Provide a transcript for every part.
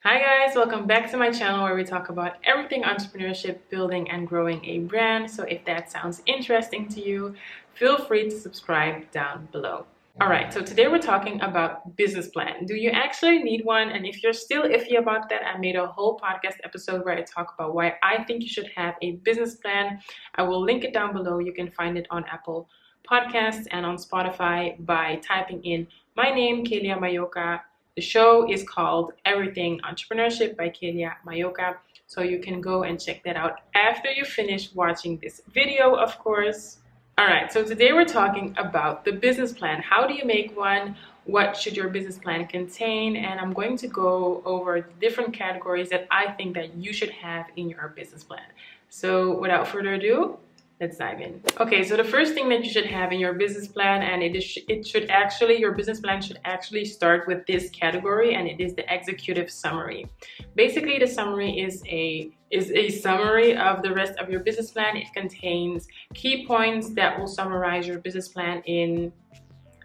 Hi guys, welcome back to my channel where we talk about everything entrepreneurship, building and growing a brand. So if that sounds interesting to you, feel free to subscribe down below. Alright, so today we're talking about business plan. Do you actually need one? And if you're still iffy about that, I made a whole podcast episode where I talk about why I think you should have a business plan. I will link it down below. You can find it on Apple Podcasts and on Spotify by typing in my name, Kelhia Mayoka. The show is called Everything Entrepreneurship by Kelhia Mayoka. So you can go and check that out after you finish watching this video, of course. Alright, so today we're talking about the business plan. How do you make one? What should your business plan contain? And I'm going to go over the different categories that I think that you should have in your business plan. So without further ado, let's dive in. Okay, so the first thing that you should have in your business plan, and your business plan should actually start with this category, and it is the executive summary. Basically, the summary is a summary of the rest of your business plan. It contains key points that will summarize your business plan in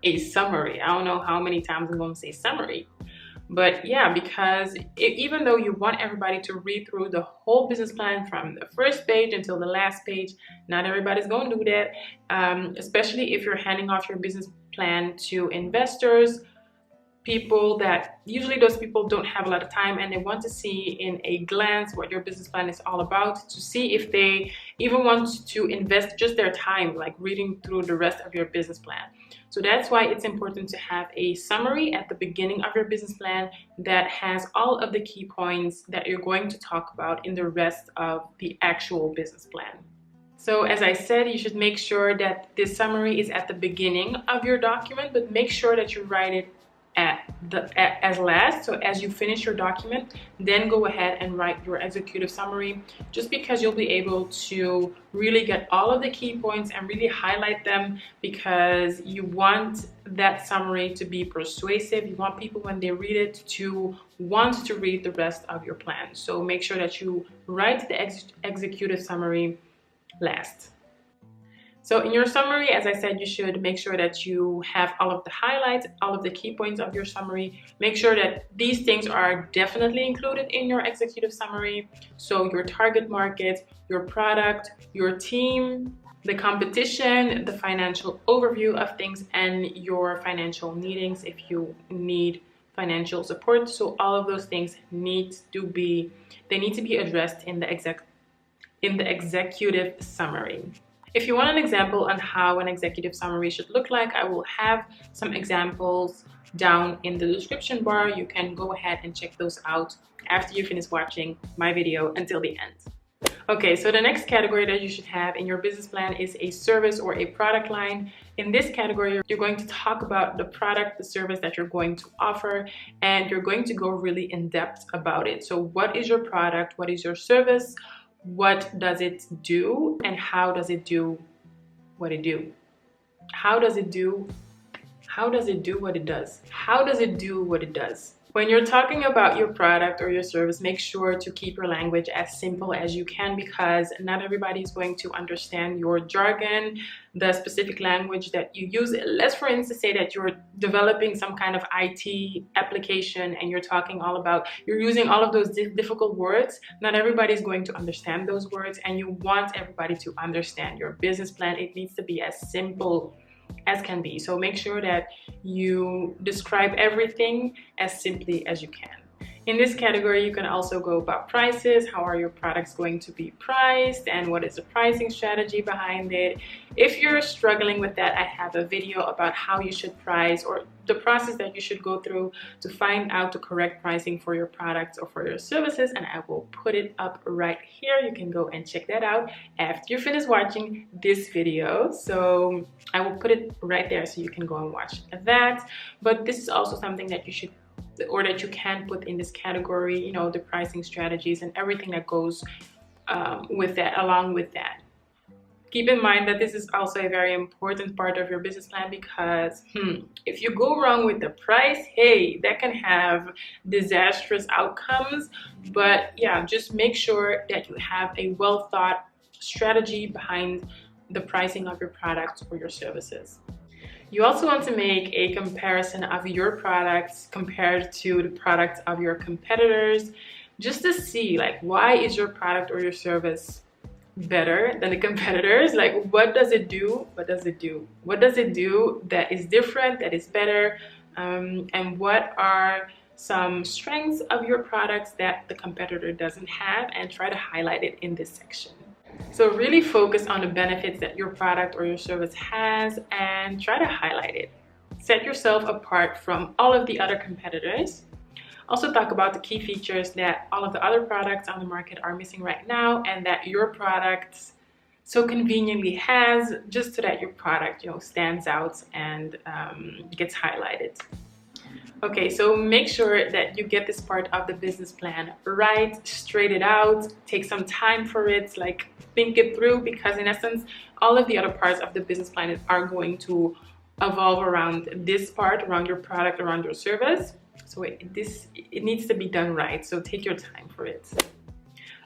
a summary. I don't know how many times I'm going to say summary. But yeah, because even though you want everybody to read through the whole business plan from the first page until the last page, not everybody's going to do that, especially if you're handing off your business plan to investors, people that usually those people don't have a lot of time and they want to see in a glance what your business plan is all about, to see if they even want to invest just their time like reading through the rest of your business plan. So that's why it's important to have a summary at the beginning of your business plan that has all of the key points that you're going to talk about in the rest of the actual business plan. So as I said, you should make sure that this summary is at the beginning of your document, but make sure that you write it as last. So as you finish your document, then go ahead and write your executive summary, just because you'll be able to really get all of the key points and really highlight them, because you want that summary to be persuasive. You want people, when they read it, to want to read the rest of your plan. So make sure that you write the executive summary last. So in your summary, as I said, you should make sure that you have all of the highlights, all of the key points of your summary. Make sure that these things are definitely included in your executive summary. So your target market, your product, your team, the competition, the financial overview of things, and your financial needings if you need financial support. So all of those things need to be addressed in the executive summary. If you want an example on how an executive summary should look like, I will have some examples down in the description bar. You can go ahead and check those out after you finish watching my video until the end. Okay, so the next category that you should have in your business plan is a service or a product line. In this category, you're going to talk about the product, the service that you're going to offer, and you're going to go really in depth about it. So what is your product? What is your service? What does it do, and how does it do what it do? How does it do what it does? How does it do what it does? When you're talking about your product or your service, make sure to keep your language as simple as you can, because not everybody is going to understand your jargon, the specific language that you use. Let's, for instance, say that you're developing some kind of IT application and you're using all of those difficult words. Not everybody is going to understand those words, and you want everybody to understand your business plan. It needs to be as simple as can be. So make sure that you describe everything as simply as you can. In this category, you can also go about prices. How are your products going to be priced, and what is the pricing strategy behind it? If you're struggling with that, I have a video about how you should price, or the process that you should go through to find out the correct pricing for your products or for your services, and I will put it up right here. You can go and check that out after you finish watching this video. So I will put it right there so you can go and watch that. But this is also something that you should, or that you can put in this category, you know, the pricing strategies and everything that goes with that, along with that. Keep in mind that this is also a very important part of your business plan, because if you go wrong with the price, hey, that can have disastrous outcomes. But yeah, just make sure that you have a well thought strategy behind the pricing of your products or your services. You also want to make a comparison of your products compared to the products of your competitors, just to see like, why is your product or your service better than the competitors? Like, what does it do? What does it do? What does it do that is different, that is better? And what are some strengths of your products that the competitor doesn't have, and try to highlight it in this section. So really focus on the benefits that your product or your service has and try to highlight it. Set yourself apart from all of the other competitors. Also talk about the key features that all of the other products on the market are missing right now and that your product so conveniently has, just so that your product, stands out and gets highlighted. Okay, so make sure that you get this part of the business plan right, straight it out, take some time for it, like think it through, because in essence, all of the other parts of the business plan are going to evolve around this part, around your product, around your service. So it needs to be done right, so take your time for it.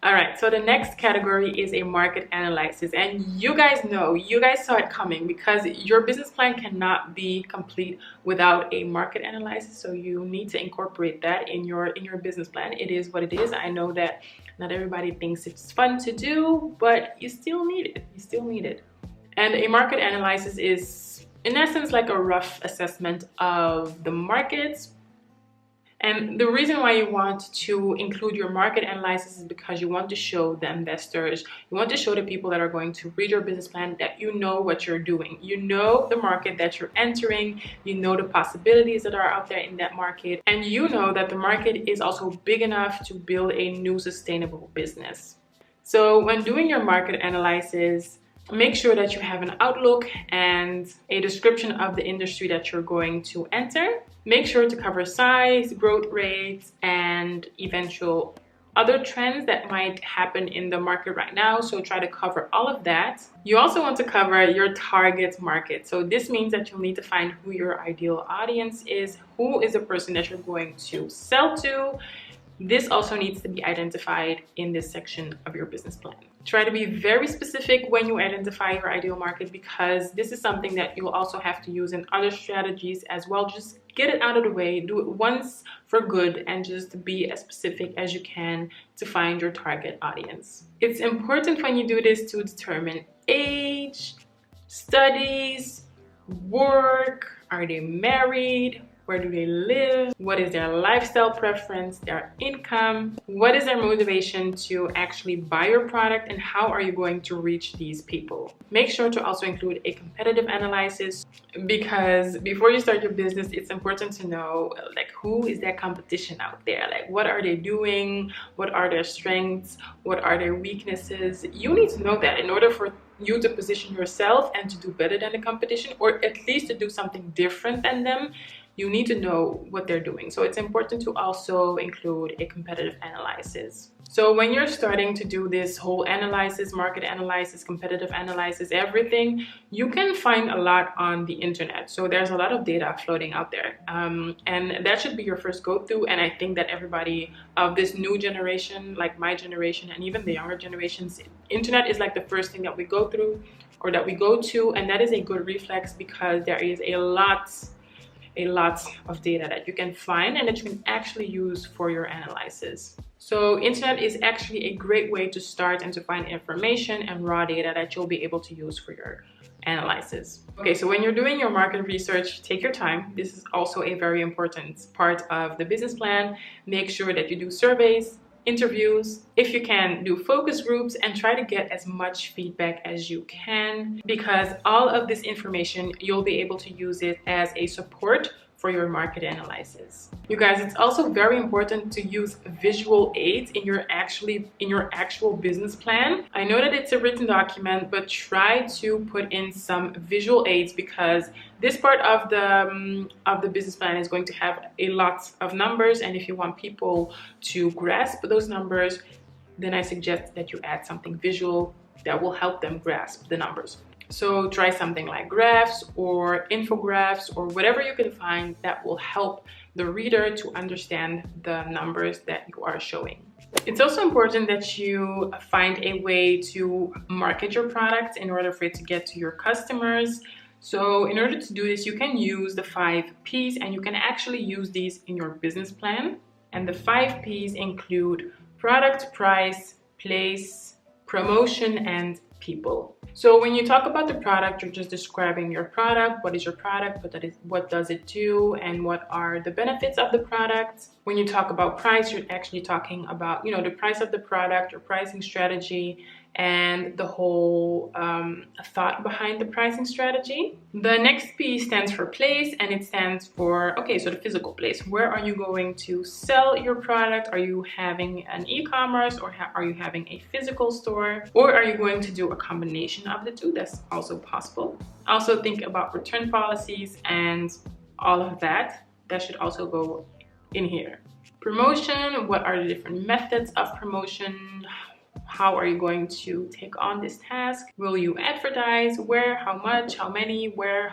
All right, so the next category is a market analysis, and you guys saw it coming, because your business plan cannot be complete without a market analysis. So you need to incorporate that in your business plan. It is what it is. I know that not everybody thinks it's fun to do, but you still need it. And a market analysis is in essence like a rough assessment of the markets. And the reason why you want to include your market analysis is because you want to show the investors, you want to show the people that are going to read your business plan that you know what you're doing. You know the market that you're entering, you know the possibilities that are out there in that market, and you know that the market is also big enough to build a new sustainable business. So when doing your market analysis, make sure that you have an outlook and a description of the industry that you're going to enter. Make sure to cover size, growth rates, and eventual other trends that might happen in the market right now. So try to cover all of that. You also want to cover your target market. So this means that you'll need to find who your ideal audience is, who is the person that you're going to sell to. This also needs to be identified in this section of your business plan. Try to be very specific when you identify your ideal market, because this is something that you'll also have to use in other strategies as well. Just get it out of the way, do it once for good, and just be as specific as you can to find your target audience. It's important when you do this to determine age, studies, work, are they married, where do they live, what is their lifestyle preference, their income, what is their motivation to actually buy your product, and how are you going to reach these people. Make sure to also include a competitive analysis, because before you start your business, it's important to know like who is their competition out there, like what are they doing, what are their strengths, what are their weaknesses. You need to know that in order for you to position yourself and to do better than the competition, or at least to do something different than them. You need to know what they're doing. So it's important to also include a competitive analysis. So when you're starting to do this whole analysis, market analysis, competitive analysis, everything, you can find a lot on the internet. So there's a lot of data floating out there. And that should be your first go-to. And I think that everybody of this new generation, like my generation and even the younger generations, internet is like the first thing that we go through or that we go to. And that is a good reflex, because there is a lot of data that you can find and that you can actually use for your analysis. So internet is actually a great way to start and to find information and raw data that you'll be able to use for your analysis. Okay, so when you're doing your market research, take your time. This is also a very important part of the business plan. Make sure that you do surveys, interviews, if you can, do focus groups, and try to get as much feedback as you can, because all of this information, you'll be able to use it as a support for your market analysis. You guys, it's also very important to use visual aids in your actual business plan. I know that it's a written document, but try to put in some visual aids, because this part of the business plan is going to have a lot of numbers, and if you want people to grasp those numbers, then I suggest that you add something visual that will help them grasp the numbers. So try something like graphs or infographics or whatever you can find that will help the reader to understand the numbers that you are showing. It's also important that you find a way to market your product in order for it to get to your customers. So in order to do this, you can use the 5 P's, and you can actually use these in your business plan. And the 5 P's include product, price, place, promotion, and people. So when you talk about the product, you're just describing your product. What is your product? What does it do? And what are the benefits of the product? When you talk about price, you're actually talking about, the price of the product, your pricing strategy, and the whole thought behind the pricing strategy. The next P stands for place, and it stands for, so the physical place. Where are you going to sell your product? Are you having an e-commerce, or are you having a physical store? Or are you going to do a combination of the two? That's also possible. Also think about return policies and all of that. That should also go in here. Promotion, what are the different methods of promotion? How are you going to take on this task? Will you advertise? Where? How much? How many? Where?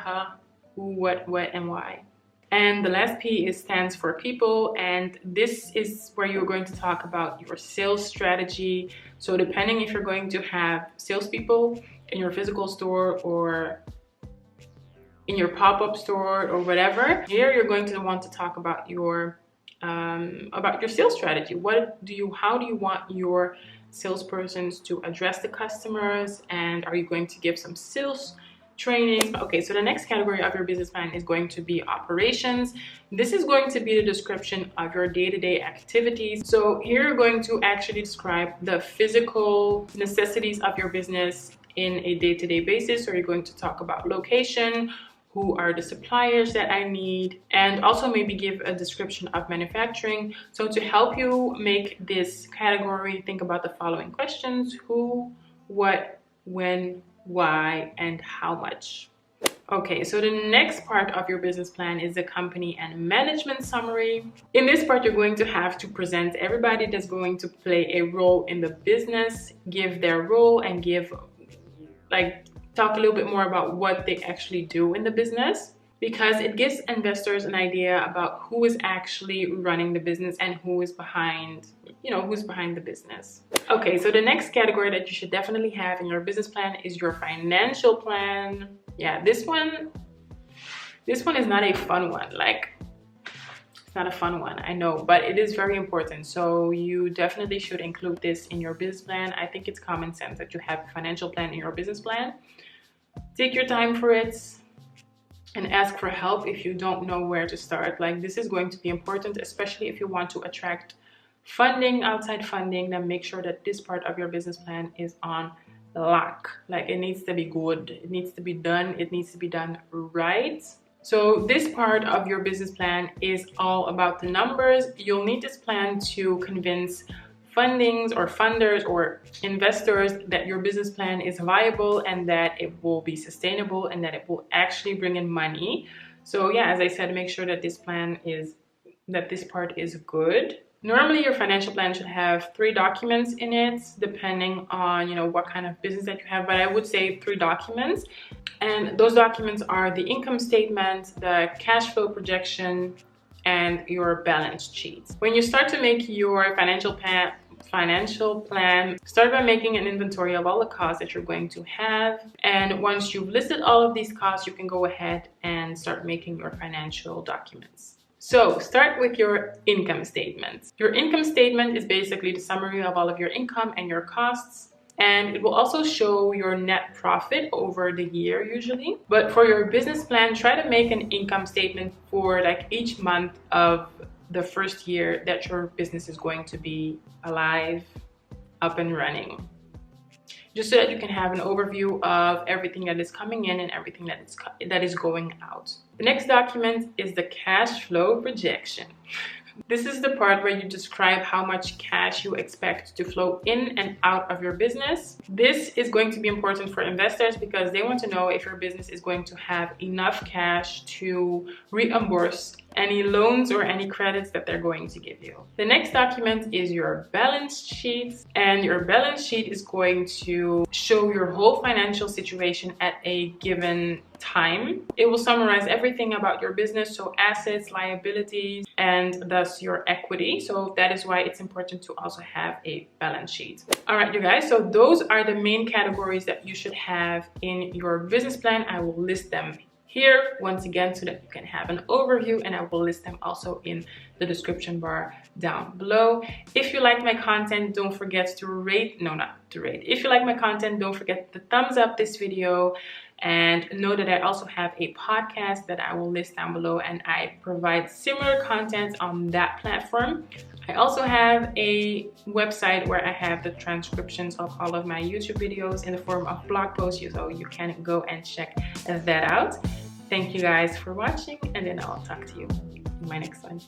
Who? What? And why? And the last P stands for people, and this is where you're going to talk about your sales strategy. So depending if you're going to have salespeople in your physical store or in your pop-up store or whatever, here you're going to want to talk about your sales strategy. How do you want your salespersons to address the customers, and are you going to give some sales training? Okay, so the next category of your business plan is going to be operations. This is going to be the description of your day-to-day activities. So here you're going to actually describe the physical necessities of your business in a day-to-day basis. So you're going to talk about location, who are the suppliers that I need, and also maybe give a description of manufacturing. So to help you make this category, think about the following questions: who, what, when, why, and how much. Okay, so the next part of your business plan is the company and management summary. In this part, you're going to have to present everybody that's going to play a role in the business, give their role, and talk a little bit more about what they actually do in the business, because it gives investors an idea about who is actually running the business and who is behind the business. Okay, so the next category that you should definitely have in your business plan is your financial plan. Yeah, this one is not a fun one. It's not a fun one, I know, but it is very important. So you definitely should include this in your business plan. I think it's common sense that you have a financial plan in your business plan. Take your time for it and ask for help if you don't know where to start. This is going to be important, especially if you want to attract funding, outside funding. Then make sure that this part of your business plan is on lock. It needs to be good. It needs to be done. It needs to be done right. So this part of your business plan is all about the numbers. You'll need this plan to convince fundings or funders or investors that your business plan is viable and that it will be sustainable and that it will actually bring in money. So yeah, as I said, make sure that this part is good. Normally your financial plan should have 3 documents in it, depending on what kind of business that you have, but I would say 3 documents. And those documents are the income statement, the cash flow projection, and your balance sheet. When you start to make your financial plan, start by making an inventory of all the costs that you're going to have. And once you've listed all of these costs, you can go ahead and start making your financial documents. So start with your income statement. Your income statement is basically the summary of all of your income and your costs. And it will also show your net profit over the year usually. But for your business plan, try to make an income statement for each month of the first year that your business is going to be alive, up and running. Just so that you can have an overview of everything that is coming in and everything that is going out. The next document is the cash flow projection. This is the part where you describe how much cash you expect to flow in and out of your business. This is going to be important for investors because they want to know if your business is going to have enough cash to reimburse any loans or any credits that they're going to give you. The next document is your balance sheet, and your balance sheet is going to show your whole financial situation at a given time. It will summarize everything about your business, so assets, liabilities, and thus your equity. So that is why it's important to also have a balance sheet. All right, you guys, so those are the main categories that you should have in your business plan. I will list them here once again so that you can have an overview, and I will list them also in the description bar down below. If you like my content, don't forget to if you like my content, don't forget to thumbs up this video, and know that I also have a podcast that I will list down below, and I provide similar content on that platform. I also have a website where I have the transcriptions of all of my YouTube videos in the form of blog posts, so you can go and check that out. Thank you guys for watching, and then I'll talk to you in my next one.